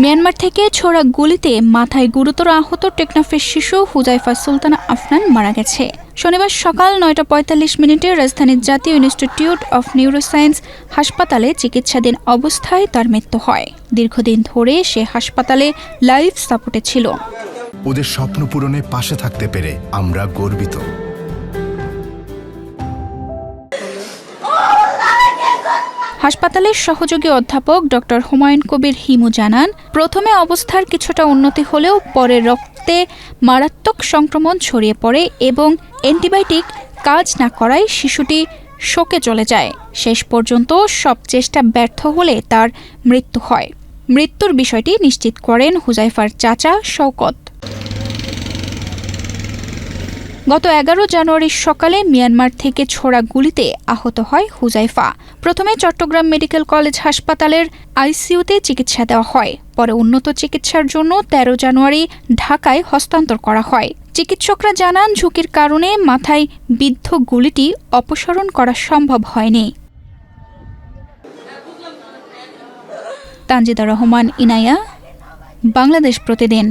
Myanmar থেকে ছোড়া গুলিতে মাথায় গুরুতর আহত টেকনাফের শিশু হুজাইফা সুলতানা আফনান মারা গেছে। শনিবার সকাল ৯টা ৪৫ রাজধানীর জাতীয় ইনস্টিটিউট অফ নিউরোসায়েন্স হাসপাতালে চিকিৎসাধীন অবস্থায় তার মৃত্যু হয়। দীর্ঘদিন ধরে সে হাসপাতালে লাইফ সাপোর্টে ছিল। ওদের স্বপ্ন পূরণে পাশে থাকতে পেরে আমরা গর্বিত। হাসপাতালের সহযোগী অধ্যাপক ডক্টর হুমায়ুন কবির হিমু জানান, প্রথমে অবস্থার কিছুটা উন্নতি হলেও পরে রক্তে মারাত্মক সংক্রমণ ছড়িয়ে পড়ে এবং অ্যান্টিবায়োটিক কাজ না করায় শিশুটি শোকে চলে যায়। শেষ পর্যন্ত সব চেষ্টা ব্যর্থ হলে তার মৃত্যু হয়। মৃত্যুর বিষয়টি নিশ্চিত করেন হুজাইফার চাচা শওকত। গত ১১ জানুয়ারি সকালে মিয়ানমার থেকে ছোড়া গুলিতে আহত হয় হুজাইফা। প্রথমে চট্টগ্রাম মেডিকেল কলেজ হাসপাতালের আইসিইউতে চিকিৎসা দেওয়া হয়। পরে উন্নত চিকিৎসার জন্য ১৩ জানুয়ারি ঢাকায় হস্তান্তর করা হয়। চিকিৎসকরা জানান, ঝুঁকির কারণে মাথায় বিদ্ধ গুলিটি অপসারণ করা সম্ভব হয়নি। তানজিদা রহমান, ইনায়া, বাংলাদেশ প্রতিদিন।